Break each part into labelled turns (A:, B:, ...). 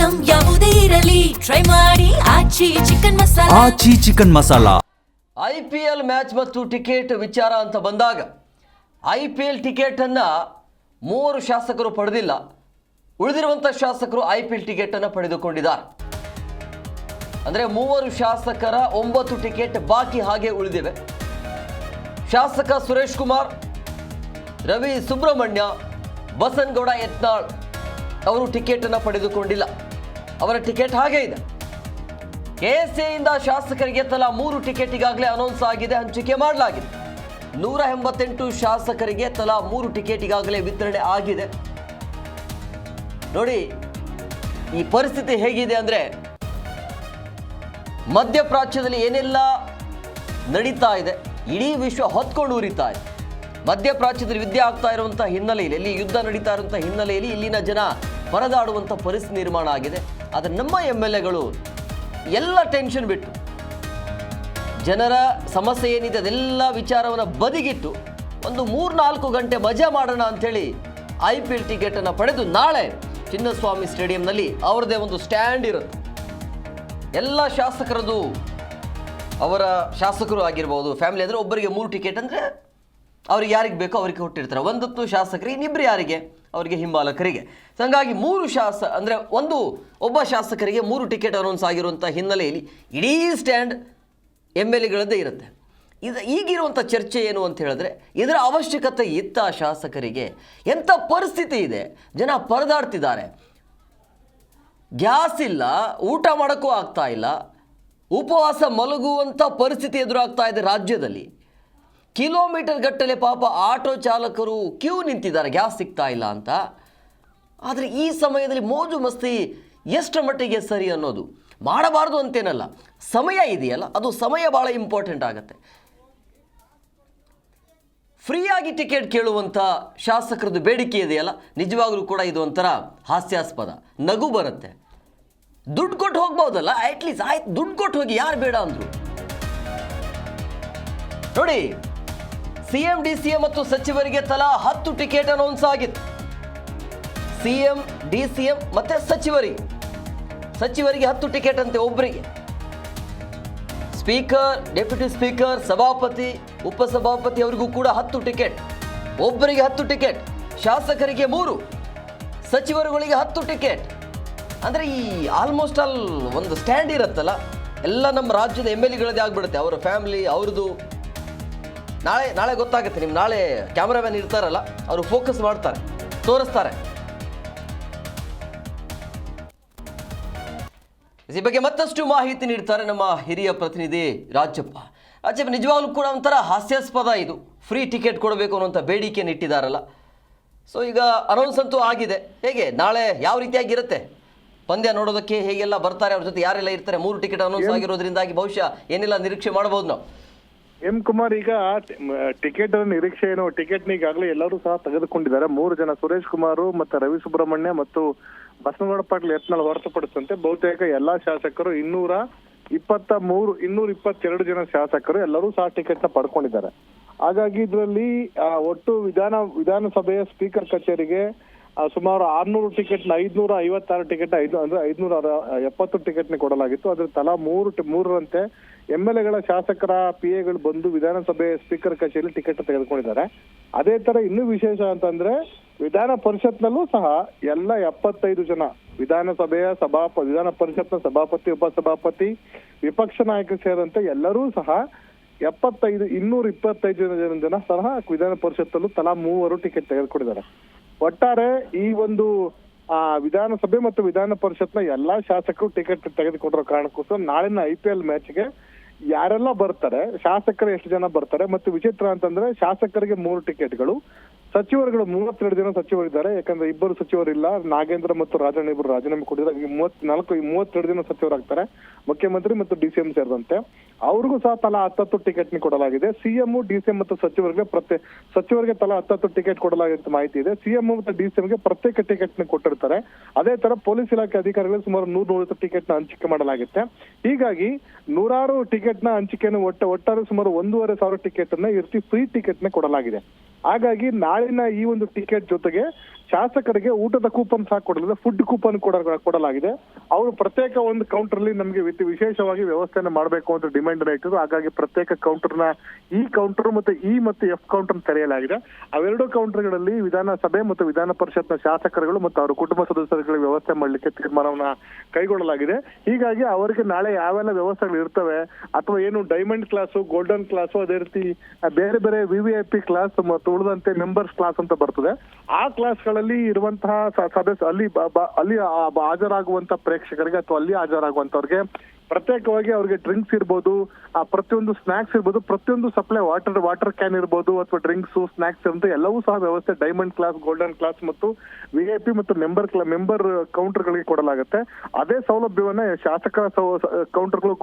A: Item ಯಾವುದೇ ಇರಲಿ try ಮಾಡಿ ಆಚಿ ಚಿಕನ್ ಮಸಾಲಾ.
B: IPL ಮ್ಯಾಚ್ ಮತ್ತು ಟಿಕೆಟ್ ವಿಚಾರ ಅಂತ ಬಂದಾಗ IPL ಟಿಕೆಟ್ ಅನ್ನ 3 ಶಾಸಕರು ಪಡೆದಿಲ್ಲ. ಉಳಿದಿರುವಂತ ಶಾಸಕರು IPL ಟಿಕೆಟ್ ಅನ್ನು ಪಡೆದುಕೊಂಡಿದ್ದಾರೆ. ಅಂದ್ರೆ 3 ಶಾಸಕರ 9 ಟಿಕೆಟ್ ಬಾಕಿ ಹಾಗೆ ಉಳಿದಿವೆ. ಶಾಸಕ ಸುರೇಶ್ ಕುಮಾರ್, ರವಿ ಸುಬ್ರಹ್ಮಣ್ಯ, ಬಸನಗೌಡ ಯತ್ನಾಳ್ ಅವರು ಟಿಕೆಟ್ ಅನ್ನು ಪಡೆದುಕೊಂಡಿಲ್ಲ. ಅವರ ಟಿಕೆಟ್ ಹಾಗೆ ಇದೆ. ಕೆಎಸ್ಎಯಿಂದ ಶಾಸಕರಿಗೆ ತಲಾ 3 ಟಿಕೆಟ್ ಈಗಾಗಲೇ ಅನೌನ್ಸ್ ಆಗಿದೆ, ಹಂಚಿಕೆ ಮಾಡಲಾಗಿದೆ. 188 ಶಾಸಕರಿಗೆ ತಲಾ 3 ಟಿಕೆಟ್ ಈಗಾಗಲೇ ವಿತರಣೆ ಆಗಿದೆ. ನೋಡಿ ಈ ಪರಿಸ್ಥಿತಿ ಹೇಗಿದೆ ಅಂದ್ರೆ, ಮಧ್ಯಪ್ರಾಚ್ಯದಲ್ಲಿ ಏನೆಲ್ಲ ನಡೀತಾ ಇದೆ, ಇಡೀ ವಿಶ್ವ ಹೊತ್ಕೊಂಡು ಉರಿತಾ ಇದೆ. ಮಧ್ಯಪ್ರಾಚ್ಯದಲ್ಲಿ ಯುದ್ಧ ಆಗ್ತಾ ಇರುವಂತಹ ಹಿನ್ನೆಲೆಯಲ್ಲಿ, ಇಲ್ಲಿ ಯುದ್ಧ ನಡೀತಾ ಇರುವಂತಹ ಹಿನ್ನೆಲೆಯಲ್ಲಿ ಇಲ್ಲಿನ ಜನ ಪರದಾಡುವಂಥ ಪರಿಸ್ಥಿತಿ ನಿರ್ಮಾಣ ಆಗಿದೆ. ಆದರೆ ನಮ್ಮ MLAಗಳು ಎಲ್ಲ ಟೆನ್ಷನ್ ಬಿಟ್ಟು, ಜನರ ಸಮಸ್ಯೆ ಏನಿದೆ ಅದೆಲ್ಲ ವಿಚಾರವನ್ನು ಬದಿಗಿಟ್ಟು ಒಂದು 3-4 ಗಂಟೆ ಮಜಾ ಮಾಡೋಣ ಅಂಥೇಳಿ IPL ಟಿಕೆಟನ್ನು ಪಡೆದು ನಾಳೆ ಚಿನ್ನಸ್ವಾಮಿ ಸ್ಟೇಡಿಯಂನಲ್ಲಿ ಅವ್ರದ್ದೇ ಒಂದು ಸ್ಟ್ಯಾಂಡ್ ಇರುತ್ತೆ. ಎಲ್ಲ ಶಾಸಕರದು, ಅವರ ಶಾಸಕರು ಆಗಿರ್ಬೋದು, ಫ್ಯಾಮಿಲಿ ಅಂದರೆ ಒಬ್ಬರಿಗೆ 3 ಟಿಕೆಟ್ ಅಂದರೆ ಅವ್ರಿಗೆ ಯಾರಿಗೆ ಬೇಕೋ ಅವ್ರಿಗೆ ಕೊಟ್ಟಿರ್ತಾರೆ. ಒಂದತ್ತು ಶಾಸಕರಿಗೆ, ಇನ್ನಿಬ್ಬರು ಯಾರಿಗೆ, ಅವರಿಗೆ ಹಿಂಬಾಲಕರಿಗೆ. ಹಾಗಾಗಿ 3 ಅಂದರೆ ಒಬ್ಬ ಶಾಸಕರಿಗೆ 3 ಟಿಕೆಟ್ ಅನೌನ್ಸ್ ಆಗಿರುವಂಥ ಹಿನ್ನೆಲೆಯಲ್ಲಿ ಇಡೀ ಸ್ಟ್ಯಾಂಡ್ MLAಗಳದ್ದೇ ಇರುತ್ತೆ. ಈಗಿರುವಂಥ ಚರ್ಚೆ ಏನು ಅಂತ ಹೇಳಿದ್ರೆ, ಇದರ ಅವಶ್ಯಕತೆ ಇತ್ತ ಶಾಸಕರಿಗೆ? ಎಂಥ ಪರಿಸ್ಥಿತಿ ಇದೆ, ಜನ ಪರದಾಡ್ತಿದ್ದಾರೆ. ಗ್ಯಾಸ್ ಇಲ್ಲ, ಊಟ ಮಾಡೋಕ್ಕೂ ಆಗ್ತಾ ಇಲ್ಲ, ಉಪವಾಸ ಮಲಗುವಂಥ ಪರಿಸ್ಥಿತಿ ಎದುರಾಗ್ತಾ ಇದೆ ರಾಜ್ಯದಲ್ಲಿ. ಕಿಲೋಮೀಟರ್ ಗಟ್ಟಲೆ ಪಾಪ ಆಟೋ ಚಾಲಕರು ಕ್ಯೂ ನಿಂತಿದ್ದಾರೆ ಗ್ಯಾಸ್ ಸಿಗ್ತಾ ಇಲ್ಲ ಅಂತ. ಆದರೆ ಈ ಸಮಯದಲ್ಲಿ ಮೋಜು ಮಸ್ತಿ ಎಷ್ಟು ಮಟ್ಟಿಗೆ ಸರಿ ಅನ್ನೋದು ಮಾಡಬಾರ್ದು ಅಂತೇನಲ್ಲ, ಸಮಯ ಇದೆಯಲ್ಲ, ಅದು ಸಮಯ ಭಾಳ ಇಂಪಾರ್ಟೆಂಟ್ ಆಗುತ್ತೆ. ಫ್ರೀಯಾಗಿ ಟಿಕೆಟ್ ಕೇಳುವಂಥ ಶಾಸಕರದ್ದು ಬೇಡಿಕೆ ಇದೆಯಲ್ಲ, ನಿಜವಾಗ್ಲೂ ಕೂಡ ಇದು ಒಂಥರ ಹಾಸ್ಯಾಸ್ಪದ, ನಗು ಬರುತ್ತೆ. ದುಡ್ಡು ಕೊಟ್ಟು ಹೋಗ್ಬೋದಲ್ಲ, ಅಟ್ಲೀಸ್ಟ್ ಆಯ್ತು ದುಡ್ಡು ಕೊಟ್ಟು ಹೋಗಿ, ಯಾರು ಬೇಡ ಅಂದರು. ನೋಡಿ, CM DCM ಮತ್ತು ಸಚಿವರಿಗೆ ತಲಾ 10 ಟಿಕೆಟ್ ಅನೌನ್ಸ್ ಆಗಿತ್ತು. CM DCM ಮತ್ತೆ ಸಚಿವರಿಗೆ 10 ಟಿಕೆಟ್ ಅಂತೆ ಒಬ್ಬರಿಗೆ. ಸ್ಪೀಕರ್, ಡೆಪ್ಯೂಟಿ ಸ್ಪೀಕರ್, ಸಭಾಪತಿ, ಉಪಸಭಾಪತಿ ಅವರಿಗೂ ಕೂಡ 10 ಟಿಕೆಟ್, ಒಬ್ಬರಿಗೆ 10 ಟಿಕೆಟ್, ಶಾಸಕರಿಗೆ 3, ಸಚಿವರುಗಳಿಗೆ 10 ಟಿಕೆಟ್. ಅಂದರೆ ಈ ಆಲ್ಮೋಸ್ಟ್ ಆಲ್ ಒಂದು ಸ್ಟ್ಯಾಂಡ್ ಇರುತ್ತಲ್ಲ, ಎಲ್ಲ ನಮ್ಮ ರಾಜ್ಯದ MLAಗಳದ್ದೇ ಆಗ್ಬಿಡುತ್ತೆ. ಅವರ ಫ್ಯಾಮಿಲಿ ಅವ್ರದ್ದು ನಾಳೆ ಗೊತ್ತಾಗುತ್ತೆ. ನಿಮ್ಮ ನಾಳೆ ಕ್ಯಾಮ್ರಾಮ್ಯಾನ್ ಇರ್ತಾರಲ್ಲ, ಅವರು ಫೋಕಸ್ ಮಾಡ್ತಾರೆ, ತೋರಿಸ್ತಾರೆ. ಈ ಬಗ್ಗೆ ಮತ್ತಷ್ಟು ಮಾಹಿತಿ ನೀಡ್ತಾರೆ ನಮ್ಮ ಹಿರಿಯ ಪ್ರತಿನಿಧಿ ರಾಜಪ್ಪ. ನಿಜವಾಗ್ಲೂ ಕೂಡ ಒಂಥರ ಹಾಸ್ಯಾಸ್ಪದ ಇದು. ಫ್ರೀ ಟಿಕೆಟ್ ಕೊಡಬೇಕು ಅನ್ನುವಂಥ ಬೇಡಿಕೆಯನ್ನು ಇಟ್ಟಿದ್ದಾರಲ್ಲ. ಸೊ ಈಗ ಅನೌನ್ಸ್ ಅಂತೂ ಆಗಿದೆ. ಹೇಗೆ ನಾಳೆ ಯಾವ ರೀತಿಯಾಗಿರುತ್ತೆ ಪಂದ್ಯ ನೋಡೋದಕ್ಕೆ, ಹೇಗೆಲ್ಲ ಬರ್ತಾರೆ, ಅವ್ರ ಜೊತೆ ಯಾರೆಲ್ಲ ಇರ್ತಾರೆ? 3 ಟಿಕೆಟ್ ಅನೌನ್ಸ್ ಆಗಿರೋದ್ರಿಂದಾಗಿ ಬಹುಶಃ ಏನೆಲ್ಲ ನಿರೀಕ್ಷೆ ಮಾಡಬಹುದು ನಾವು?
C: ಕುಮಾರ್, ಈಗ ಟಿಕೆಟ್ ನಿರೀಕ್ಷೆ ಏನು? ಟಿಕೆಟ್ ಈಗಾಗಲೇ ಎಲ್ಲರೂ ಸಹ ತೆಗೆದುಕೊಂಡಿದ್ದಾರೆ. 3 ಜನ, ಸುರೇಶ್ ಕುಮಾರ್ ಮತ್ತೆ ರವಿ ಸುಬ್ರಹ್ಮಣ್ಯ ಮತ್ತು ಬಸನಗೌಡ ಪಾಟೀಲ್ ಯತ್ನಾಳ್ ಹೊರತುಪಡಿಸಿದಂತೆ ಬಹುತೇಕ ಎಲ್ಲಾ ಶಾಸಕರು 222 ಜನ ಶಾಸಕರು ಎಲ್ಲರೂ ಸಹ ಟಿಕೆಟ್ ನ ಪಡ್ಕೊಂಡಿದ್ದಾರೆ. ಹಾಗಾಗಿ ಇದರಲ್ಲಿ ಒಟ್ಟು ವಿಧಾನಸಭೆಯ ಸ್ಪೀಕರ್ ಕಚೇರಿಗೆ ಸುಮಾರು 600 ಟಿಕೆಟ್, 556 ಟಿಕೆಟ್, ಅಂದ್ರೆ 570 ಟಿಕೆಟ್ ಕೊಡಲಾಗಿತ್ತು. ಅದ್ರ ತಲಾ 3ರಂತೆ MLAಗಳ ಶಾಸಕರ PAಗಳು ಬಂದು ವಿಧಾನಸಭೆ ಸ್ಪೀಕರ್ ಕಚೇರಿ ಟಿಕೆಟ್ ತೆಗೆದುಕೊಂಡಿದ್ದಾರೆ. ಅದೇ ತರ ಇನ್ನೂ ವಿಶೇಷ ಅಂತಂದ್ರೆ, ವಿಧಾನ ಪರಿಷತ್ನಲ್ಲೂ ಸಹ ಎಲ್ಲ 75 ಜನ ವಿಧಾನ ಪರಿಷತ್ನ ಸಭಾಪತಿ, ಉಪಸಭಾಪತಿ, ವಿಪಕ್ಷ ನಾಯಕರು ಸೇರಿದಂತೆ ಎಲ್ಲರೂ ಸಹ 225 ಜನ ಸಹ ವಿಧಾನ ಪರಿಷತ್ತಲ್ಲೂ ತಲಾ 3 ಟಿಕೆಟ್ ತೆಗೆದುಕೊಂಡಿದ್ದಾರೆ. ಒಟ್ಟಾರೆ ಈ ಒಂದು ವಿಧಾನಸಭೆ ಮತ್ತು ವಿಧಾನ ಪರಿಷತ್ನ ಎಲ್ಲಾ ಶಾಸಕರು ಟಿಕೆಟ್ ತೆಗೆದುಕೊಂಡಿರೋ ಕಾರಣಕ್ಕೋಸ್ಕರ ನಾಳಿನ IPL ಮ್ಯಾಚ್ಗೆ ಯಾರೆಲ್ಲ ಬರ್ತಾರೆ, ಶಾಸಕರು ಎಷ್ಟು ಜನ ಬರ್ತಾರೆ, ಮತ್ತು ವಿಚಿತ್ರ ಅಂತಂದ್ರೆ ಶಾಸಕರಿಗೆ 3 ಟಿಕೆಟ್ಗಳು, ಸಚಿವರುಗಳು 32 ಜನ ಸಚಿವರಿದ್ದಾರೆ. ಯಾಕಂದ್ರೆ 2 ಸಚಿವರಿಲ್ಲ, ನಾಗೇಂದ್ರ ಮತ್ತು ರಾಜಣ್ಣ ಇಬ್ಬರು ರಾಜೀನಾಮೆ ಕೊಟ್ಟಿದ್ದಾರೆ. 32 ಜನ ಸಚಿವರಾಗ್ತಾರೆ, ಮುಖ್ಯಮಂತ್ರಿ ಮತ್ತು DCM ಸೇರಿದಂತೆ. ಅವ್ರಿಗೂ ಸಹ ತಲಾ 10 ಟಿಕೆಟ್ ಕೊಡಲಾಗಿದೆ. CM, DCM ಮತ್ತು ಸಚಿವರಿಗೆ ತಲಾ 10 ಟಿಕೆಟ್ ಕೊಡಲಾಗಿದೆ ಮಾಹಿತಿ ಇದೆ. CM ಮತ್ತು DCM ಗೆ ಪ್ರತ್ಯೇಕ ಟಿಕೆಟ್ ಕೊಟ್ಟಿರ್ತಾರೆ. ಅದೇ ತರ ಪೊಲೀಸ್ ಇಲಾಖೆ ಅಧಿಕಾರಿಗಳು ಸುಮಾರು 150 ಟಿಕೆಟ್ ನ ಹಂಚಿಕೆ ಮಾಡಲಾಗುತ್ತೆ. ಹೀಗಾಗಿ 106 ಟಿಕೆಟ್ ನ ಹಂಚಿಕೆಯನ್ನು ಒಟ್ಟಾರೆ ಸುಮಾರು 1,500 ಟಿಕೆಟ್ ಅನ್ನ ಫ್ರೀ ಟಿಕೆಟ್ ನ ಕೊಡಲಾಗಿದೆ. ಹಾಗಾಗಿ ನಾಳಿನ ಈ ಒಂದು ಟಿಕೆಟ್ ಜೊತೆಗೆ ಶಾಸಕರಿಗೆ ಊಟದ ಕೂಪನ್ ಸಹ ಕೊಡಲಿದೆ, ಫುಡ್ ಕೂಪನ್ ಕೊಡಲಾಗಿದೆ. ಅವರು ಪ್ರತ್ಯೇಕ ಒಂದು ಕೌಂಟರ್ ಅಲ್ಲಿ ನಮಗೆ ವಿಶೇಷವಾಗಿ ವ್ಯವಸ್ಥೆಯನ್ನು ಮಾಡಬೇಕು ಅಂತ ಡಿಮ್ಯಾಂಡ್ ಇಟ್ಟಿದ್ರು. ಹಾಗಾಗಿ ಪ್ರತ್ಯೇಕ ಕೌಂಟರ್ನ ಈ ಕೌಂಟರ್ ಮತ್ತೆ ಎಫ್ ಕೌಂಟರ್ ತೆರೆಯಲಾಗಿದೆ. ಅವೆರಡು ಕೌಂಟರ್ಗಳಲ್ಲಿ ವಿಧಾನಸಭೆ ಮತ್ತು ವಿಧಾನ ಪರಿಷತ್ನ ಶಾಸಕರುಗಳು ಮತ್ತು ಅವರ ಕುಟುಂಬ ಸದಸ್ಯರುಗಳಿಗೆ ವ್ಯವಸ್ಥೆ ಮಾಡಲಿಕ್ಕೆ ತೀರ್ಮಾನವನ್ನ ಕೈಗೊಳ್ಳಲಾಗಿದೆ. ಹೀಗಾಗಿ ಅವರಿಗೆ ನಾಳೆ ಯಾವೆಲ್ಲ ವ್ಯವಸ್ಥೆಗಳು ಇರ್ತವೆ ಅಥವಾ ಏನು ಡೈಮಂಡ್ ಕ್ಲಾಸು, ಗೋಲ್ಡನ್ ಕ್ಲಾಸು, ಅದೇ ರೀತಿ ಬೇರೆ ಬೇರೆ VVIP ಕ್ಲಾಸ್ ಮತ್ತು ಉಳಿದಂತೆ ಮೆಂಬರ್ಸ್ ಕ್ಲಾಸ್ ಅಂತ ಬರ್ತದೆ, ಆ ಕ್ಲಾಸ್ಗಳಲ್ಲಿ ಇರುವಂತಹ ಸದಸ್ಯ ಅಲ್ಲಿ ಹಾಜರಾಗುವಂತ ಪ್ರೇಕ್ಷಕರಿಗೆ ಅಥವಾ ಅಲ್ಲಿ ಹಾಜರಾಗುವಂತವ್ರಿಗೆ ಪ್ರತ್ಯೇಕವಾಗಿ ಅವ್ರಿಗೆ ಡ್ರಿಂಕ್ಸ್ ಇರ್ಬೋದು, ಪ್ರತಿಯೊಂದು ಸ್ನಾಕ್ಸ್ ಇರ್ಬೋದು, ಪ್ರತಿಯೊಂದು ಸಪ್ಲೈ ವಾಟರ್ ಕ್ಯಾನ್ ಇರ್ಬೋದು ಅಥವಾ ಡ್ರಿಂಕ್ಸ್ ಸ್ನಾಕ್ಸ್ ಅಂತ ಎಲ್ಲವೂ ಸಹ ವ್ಯವಸ್ಥೆ ಡೈಮಂಡ್ ಕ್ಲಾಸ್, ಗೋಲ್ಡನ್ ಕ್ಲಾಸ್ ಮತ್ತು VIP ಮತ್ತು ಮೆಂಬರ್ ಕೌಂಟರ್ಗಳಿಗೆ ಕೊಡಲಾಗುತ್ತೆ. ಅದೇ ಸೌಲಭ್ಯವನ್ನ ಶಾಸಕರ ಕೌಂಟರ್ಗಳು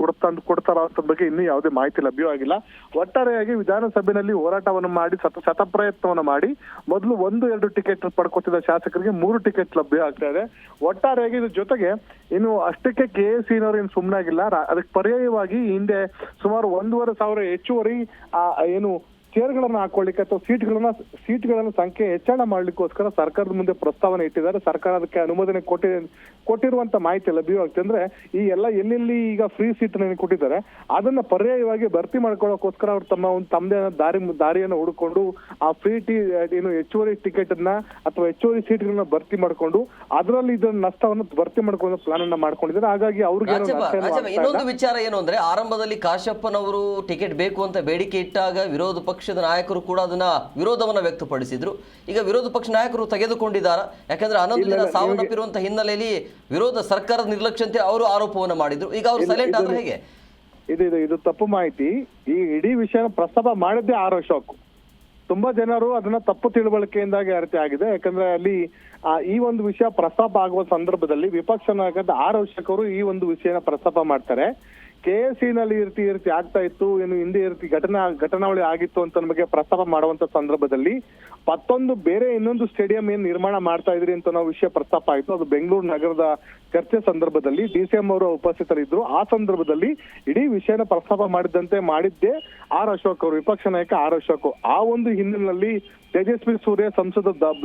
C: ಕೊಡ್ತಾರ ಅಂತ ಬಗ್ಗೆ ಇನ್ನೂ ಯಾವುದೇ ಮಾಹಿತಿ ಲಭ್ಯವಾಗಿಲ್ಲ. ಒಟ್ಟಾರೆಯಾಗಿ ವಿಧಾನಸಭೆಯಲ್ಲಿ ಹೋರಾಟವನ್ನು ಮಾಡಿ ಶತಪ್ರಯತ್ನವನ್ನು ಮಾಡಿ ಮೊದಲು 1-2 ಟಿಕೆಟ್ ಪಡ್ಕೊತಿದ್ದ ಶಾಸಕರಿಗೆ 3 ಟಿಕೆಟ್ ಲಭ್ಯ ಆಗ್ತಾ ಇದೆ. ಒಟ್ಟಾರೆಯಾಗಿ ಇದ್ರ ಜೊತೆಗೆ ಇನ್ನು ಅಷ್ಟಕ್ಕೆ KSCನವರು ಏನು ಸುಮ್ಮನಾಗಿಲ್ಲ. ಅದಕ್ಕೆ ಪರ್ಯಾಯವಾಗಿ ಹಿಂದೆ ಸುಮಾರು 1,500 ಹೆಚ್ಚುವರಿ ಏನು ಚೇರ್ಗಳನ್ನ ಹಾಕೊಳ್ಳಿಕ್ಕೆ ಅಥವಾ ಸೀಟ್ಗಳನ್ನ ಸಂಖ್ಯೆ ಹೆಚ್ಚಳ ಮಾಡ್ಲಿಕ್ಕೋಸ್ಕರ ಸರ್ಕಾರದ ಮುಂದೆ ಪ್ರಸ್ತಾವನೆ ಇಟ್ಟಿದ್ದಾರೆ. ಸರ್ಕಾರ ಅದಕ್ಕೆ ಅನುಮೋದನೆ ಕೊಟ್ಟಿರುವಂತ ಮಾಹಿತಿ ಲಭ್ಯವಾಗ್ತದೆ. ಅಂದ್ರೆ ಈ ಎಲ್ಲ ಎಲ್ಲೆಲ್ಲಿ ಈಗ ಫ್ರೀ ಸೀಟ್ ಕೊಟ್ಟಿದ್ದಾರೆ ಅದನ್ನ ಪರ್ಯಾಯವಾಗಿ ಭರ್ತಿ ಮಾಡ್ಕೊಳ್ಳೋಕೋಸ್ಕರ ಅವ್ರು ತಮ್ಮದೇ ದಾರಿಯನ್ನು ಹುಡುಕೊಂಡು ಆ ಏನು ಹೆಚ್ಚುವರಿ ಟಿಕೆಟ್ ಅನ್ನ ಅಥವಾ ಹೆಚ್ಚುವರಿ ಸೀಟ್ಗಳನ್ನ ಭರ್ತಿ ಮಾಡ್ಕೊಂಡು ಅದರಲ್ಲಿ ಇದರ ನಷ್ಟವನ್ನು ಭರ್ತಿ ಮಾಡ್ಕೊಂಡು ಪ್ಲಾನ್ ಅನ್ನ ಮಾಡ್ಕೊಂಡಿದ್ದಾರೆ. ಹಾಗಾಗಿ ಅವ್ರಿಗೆ
B: ಇನ್ನೊಂದು ವಿಚಾರ ಏನು ಅಂದ್ರೆ, ಆರಂಭದಲ್ಲಿ ಕಾಶ್ಯಪ್ಪನವರು ಟಿಕೆಟ್ ಬೇಕು ಅಂತ ಬೇಡಿಕೆ ಇಟ್ಟಾಗ ವಿರೋಧ ಪಕ್ಷದ ನಾಯಕರು ಕೂಡ ಅದನ್ನ ವಿರೋಧವನ್ನ ವ್ಯಕ್ತಪಡಿಸಿದ್ರು. ಈಗ ವಿರೋಧ ಪಕ್ಷ ನಾಯಕರು ತೆಗೆದುಕೊಂಡಿದ್ದಾರೆ. ಯಾಕಂದ್ರೆ 11 ಜನ ಸಾವನ್ನಪ್ಪಿರುವಂತಹ ಹಿನ್ನೆಲೆಯಲ್ಲಿ ವಿರೋಧ ಸರ್ಕಾರದ ನಿರ್ಲಕ್ಷ್ಯ ಅಂತ ಅವರು ಆರೋಪವನ್ನ ಮಾಡಿದ್ರು. ಈಗ ಅವರು ಸೈಲೆಂಟ್ ಆದ್ರೆ ಹೇಗೆ?
C: ಇದು ತಪ್ಪು ಮಾಹಿತಿ. ಈ ಇಡೀ ವಿಷಯ ಪ್ರಸ್ತಾಪ ಮಾಡಿದ್ದೇ ಆರ್ ಅಶೋಕ್. ತುಂಬಾ ಜನರು ಅದನ್ನ ತಪ್ಪು ತಿಳುವಳಿಕೆಯಿಂದಾಗಿ ಅರಿತೆ ಆಗಿದೆ. ಯಾಕಂದ್ರೆ ಅಲ್ಲಿ ಈ ಒಂದು ವಿಷಯ ಪ್ರಸ್ತಾಪ ಆಗುವ ಸಂದರ್ಭದಲ್ಲಿ ವಿಪಕ್ಷ ನಾಯಕ ಆರ್ ಅಶೋಕ್ ಅವರು ಈ ಒಂದು ವಿಷಯನ ಪ್ರಸ್ತಾಪ ಮಾಡ್ತಾರೆ. KSCನಲ್ಲಿ ಈ ರೀತಿ ಆಗ್ತಾ ಇತ್ತು, ಏನು ಹಿಂದೆ ಈ ರೀತಿ ಘಟನಾವಳಿ ಆಗಿತ್ತು ಅಂತ ನಮಗೆ ಪ್ರಸ್ತಾಪ ಮಾಡುವಂತ ಸಂದರ್ಭದಲ್ಲಿ ಇನ್ನೊಂದು ಸ್ಟೇಡಿಯಂ ಏನ್ ನಿರ್ಮಾಣ ಮಾಡ್ತಾ ಇದ್ರಿ ಅಂತ ನಾವು ವಿಷಯ ಪ್ರಸ್ತಾಪ ಆಯ್ತು. ಅದು ಬೆಂಗಳೂರು ನಗರದ ಚರ್ಚೆ ಸಂದರ್ಭದಲ್ಲಿ DCM ಅವರು ಉಪಸ್ಥಿತರಿದ್ರು. ಆ ಸಂದರ್ಭದಲ್ಲಿ ಇಡೀ ವಿಷಯನ ಪ್ರಸ್ತಾಪ ಮಾಡಿದ್ದೇ ಆರ್ ಅಶೋಕ್ ಅವರು, ವಿಪಕ್ಷ ನಾಯಕ ಆರ್ ಅಶೋಕ್. ಆ ಒಂದು ಹಿನ್ನೆಲೆಯಲ್ಲಿ ತೇಜಸ್ವಿ ಸೂರ್ಯ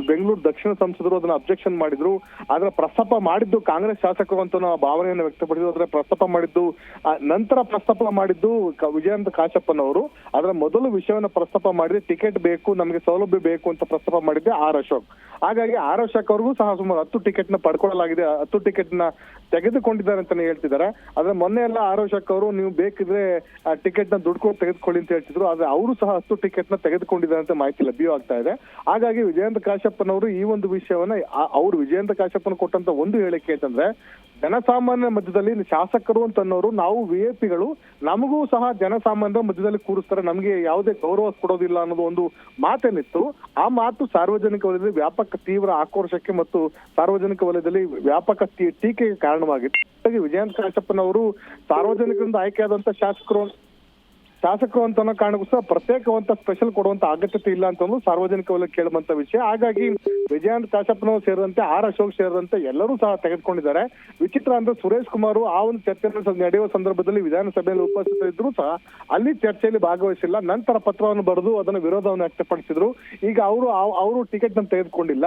C: ಬೆಂಗಳೂರು ದಕ್ಷಿಣ ಸಂಸದರು ಅದನ್ನ ಅಬ್ಜೆಕ್ಷನ್ ಮಾಡಿದ್ರು. ಅದರ ಪ್ರಸ್ತಾಪ ಮಾಡಿದ್ದು ಕಾಂಗ್ರೆಸ್ ಶಾಸಕರು ಅಂತ ನಾವು ಭಾವನೆಯನ್ನು ವ್ಯಕ್ತಪಡಿಸಿದ್ರು. ಅದರ ಪ್ರಸ್ತಾಪ ಮಾಡಿದ್ದು ನಂತರ ಪ್ರಸ್ತಾಪ ಮಾಡಿದ್ದು ವಿಜಯಂತ ಕಾಶಪ್ಪನವರು. ಅದರ ಮೊದಲು ವಿಷಯವನ್ನ ಪ್ರಸ್ತಾಪ ಮಾಡಿದ್ರೆ ಟಿಕೆಟ್ ಬೇಕು, ನಮಗೆ ಸೌಲಭ್ಯ ಬೇಕು ಅಂತ ಪ್ರಸ್ತಾಪ ಮಾಡಿದ್ದೆ ಆರ್ ಅಶೋಕ್. ಹಾಗಾಗಿ ಆರ್ ಅಶೋಕ್ ಅವ್ರಿಗೂ ಸಹ ಸುಮಾರು 10 ಟಿಕೆಟ್ ನ ಪಡ್ಕೊಳ್ಳಲಾಗಿದೆ, 10 ಟಿಕೆಟ್ ನ ತೆಗೆದುಕೊಂಡಿದ್ದಾರೆ ಅಂತಾನೆ ಹೇಳ್ತಿದ್ದಾರೆ. ಆದ್ರೆ ಮೊನ್ನೆ ಎಲ್ಲ ಆರ್ ಅಶೋಕ್ ಅವರು ನೀವು ಬೇಕಿದ್ರೆ ಟಿಕೆಟ್ ನ ದುಡ್ಡು ತೆಗೆದುಕೊಳ್ಳಿ ಅಂತ ಹೇಳ್ತಿದ್ರು. ಆದ್ರೆ ಅವರು ಸಹ 10 ಟಿಕೆಟ್ ನ ತೆಗೆದುಕೊಂಡಿದ್ದಾರೆ ಅಂತ ಮಾಹಿತಿ ಲಭ್ಯವಾಗ್ತಾ ಇದೆ. ಹಾಗಾಗಿ ವಿಜಯಂತ ಕಾಶಪ್ಪನವರು ಈ ಒಂದು ವಿಷಯವನ್ನ ವಿಜಯಂತ ಕಾಶಪ್ಪನ ಕೊಟ್ಟಂತ ಒಂದು ಹೇಳಿಕೆ ಅಂತಂದ್ರೆ, ಜನಸಾಮಾನ್ಯರ ಮಧ್ಯದಲ್ಲಿ ಶಾಸಕರು ಅಂತನ್ನೋರು ನಾವು VIPಗಳು, ನಮಗೂ ಸಹ ಜನಸಾಮಾನ್ಯರ ಮಧ್ಯದಲ್ಲಿ ಕೂರಿಸ್ತಾರೆ, ನಮಗೆ ಯಾವುದೇ ಗೌರವ ಕೊಡೋದಿಲ್ಲ ಅನ್ನೋದು ಒಂದು ಮಾತೇನಿತ್ತು. ಆ ಮಾತು ಸಾರ್ವಜನಿಕ ವಲಯದಲ್ಲಿ ವ್ಯಾಪಕ ತೀವ್ರ ಆಕ್ರೋಶಕ್ಕೆ ಮತ್ತು ಸಾರ್ವಜನಿಕ ವಲಯದಲ್ಲಿ ವ್ಯಾಪಕ ಟೀಕೆಗೆ ಕಾರಣವಾಗಿತ್ತು. ವಿಜಯಂತ ಕಾಶಪ್ಪನವರು ಸಾರ್ವಜನಿಕರಿಂದ ಆಯ್ಕೆಯಾದಂತ ಶಾಸಕರು ಅಂತ ಕಾರಣಕ್ಕೋಸ್ಕರ ಪ್ರತ್ಯೇಕವಂತ ಸ್ಪೆಷಲ್ ಕೊಡುವಂತ ಅಗತ್ಯತೆ ಇಲ್ಲ ಅಂತ ಸಾರ್ವಜನಿಕ ವಲಯ ಕೇಳುವಂತ ವಿಷಯ. ಹಾಗಾಗಿ ವಿಜಯಂತ ಕಾಶಪ್ಪನವರು ಸೇರಿದಂತೆ ಆರ್ ಅಶೋಕ್ ಸೇರಿದಂತೆ ಎಲ್ಲರೂ ಸಹ ತೆಗೆದುಕೊಂಡಿದ್ದಾರೆ. ವಿಚಿತ್ರ ಅಂದ್ರೆ ಸುರೇಶ್ ಕುಮಾರ್ ಆ ಒಂದು ಚರ್ಚೆ ನಡೆಯುವ ಸಂದರ್ಭದಲ್ಲಿ ವಿಧಾನಸಭೆಯಲ್ಲಿ ಉಪಸ್ಥಿತರಿದ್ರು ಸಹ ಅಲ್ಲಿ ಚರ್ಚೆಯಲ್ಲಿ ಭಾಗವಹಿಸಿಲ್ಲ. ನಂತರ ಪತ್ರವನ್ನು ಬರೆದು ಅದನ್ನ ವಿರೋಧವನ್ನು ವ್ಯಕ್ತಪಡಿಸಿದ್ರು. ಈಗ ಅವರು ಟಿಕೆಟ್ ನ ತೆಗೆದುಕೊಂಡಿಲ್ಲ,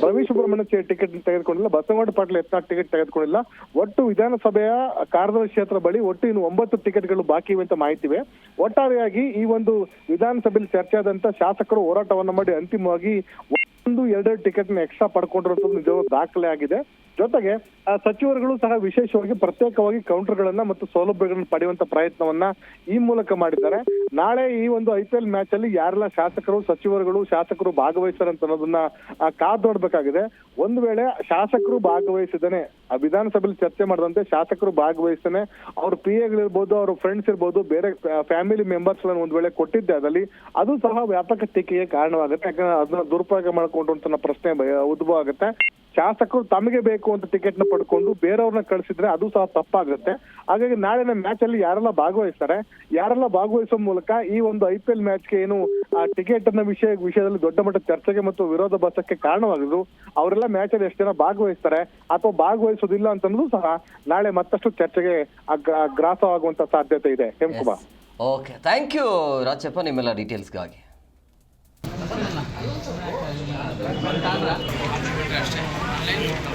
C: ರವಿ ಸುಬ್ರಹ್ಮಣ್ಯ ಟಿಕೆಟ್ ತೆಗೆದುಕೊಂಡಿಲ್ಲ, ಬಸವನಗೌಡ ಪಾಟೀಲ್ ಯತ್ನಾಳ್ ಟಿಕೆಟ್ ತೆಗೆದುಕೊಂಡಿಲ್ಲ. ಒಟ್ಟು ವಿಧಾನಸಭೆಯ ಕಾರ್ಯದರ್ಶಿ ಕ್ಷೇತ್ರ ಬಳಿ ಒಟ್ಟು ಇನ್ನು 9 ಟಿಕೆಟ್ಗಳು ಬಾಕಿ ಇವೆ ಅಂತ ಮಾಹಿತಿ ಇವೆ. ಒಟ್ಟಾರೆಯಾಗಿ ಈ ಒಂದು ವಿಧಾನಸಭೆಯಲ್ಲಿ ಚರ್ಚೆ ಆದಂತ ಶಾಸಕರು ಹೋರಾಟವನ್ನ ಮಾಡಿ ಅಂತಿಮವಾಗಿ 1-2 ಟಿಕೆಟ್ ನ ಎಕ್ಸ್ಟ್ರಾ ಪಡ್ಕೊಂಡಿರೋದು ನಿಜವಾದ ದಾಖಲೆ ಆಗಿದೆ. ಜೊತೆಗೆ ಸಚಿವರುಗಳು ಸಹ ವಿಶೇಷವಾಗಿ ಪ್ರತ್ಯೇಕವಾಗಿ ಕೌಂಟರ್ಗಳನ್ನ ಮತ್ತು ಸೌಲಭ್ಯಗಳನ್ನ ಪಡೆಯುವಂತ ಪ್ರಯತ್ನವನ್ನ ಈ ಮೂಲಕ ಮಾಡಿದ್ದಾರೆ. ನಾಳೆ ಈ ಒಂದು IPL ಮ್ಯಾಚ್ ಅಲ್ಲಿ ಯಾರೆಲ್ಲ ಶಾಸಕರು ಭಾಗವಹಿಸ್ತಾರೆ ಅಂತ ಅನ್ನೋದನ್ನ ಕಾದ್ ನೋಡ್ಬೇಕಾಗಿದೆ. ಒಂದು ವೇಳೆ ಶಾಸಕರು ಭಾಗವಹಿಸಿದಾನೆ, ವಿಧಾನಸಭೆಯಲ್ಲಿ ಚರ್ಚೆ ಮಾಡದಂತೆ ಶಾಸಕರು ಭಾಗವಹಿಸ್ತಾನೆ, ಅವ್ರ PAಗಳಿರ್ಬೋದು, ಅವ್ರ ಫ್ರೆಂಡ್ಸ್ ಇರ್ಬೋದು, ಬೇರೆ ಫ್ಯಾಮಿಲಿ ಮೆಂಬರ್ಸ್ ಒಂದ್ ವೇಳೆ ಕೊಟ್ಟಿದ್ದೆ ಅದಲ್ಲಿ ಅದು ಸಹ ವ್ಯಾಪಕ ಟೀಕೆಗೆ ಕಾರಣವಾಗುತ್ತೆ. ಯಾಕಂದ್ರೆ ಅದನ್ನ ದುರುಪಯೋಗ ಮಾಡ್ಕೊಂಡು ಅಂತ ಪ್ರಶ್ನೆ ಉದ್ಭವ ಆಗುತ್ತೆ. ಶಾಸಕರು ತಮಗೆ ಬೇಕು ಅಂತ ಟಿಕೆಟ್ ನ ಪಡ್ಕೊಂಡು ಬೇರೆಯವ್ರನ್ನ ಕಳಿಸಿದ್ರೆ ಅದು ಸಹ ತಪ್ಪಾಗುತ್ತೆ. ಹಾಗಾಗಿ ನಾಳಿನ ಮ್ಯಾಚ್ ಅಲ್ಲಿ ಯಾರೆಲ್ಲ ಭಾಗವಹಿಸುವ ಮೂಲಕ ಈ ಒಂದು IPL ಮ್ಯಾಚ್ಗೆ ಏನು ಟಿಕೆಟ್ ಅನ್ನ ವಿಷಯದಲ್ಲಿ ದೊಡ್ಡ ಮಟ್ಟದ ಚರ್ಚೆಗೆ ಮತ್ತು ವಿರೋಧ ಭಾಸಕ್ಕೆ ಕಾರಣವಾಗಿದ್ರು, ಅವರೆಲ್ಲ ಮ್ಯಾಚ್ ಅಲ್ಲಿ ಎಷ್ಟು ಜನ ಭಾಗವಹಿಸ್ತಾರೆ ಅಥವಾ ಭಾಗವಹಿಸೋದಿಲ್ಲ ಅಂತಂದ್ರೂ ಸಹ ನಾಳೆ ಮತ್ತಷ್ಟು ಚರ್ಚೆಗೆ ಗ್ರಾಸವಾಗುವಂತ ಸಾಧ್ಯತೆ ಇದೆ. Hemakumar,
B: okay, thank you Rajappa ನಿಮ್ಮೆಲ್ಲ ಡೀಟೇಲ್ಸ್ಗಾಗಿ.
D: ಲೈನ್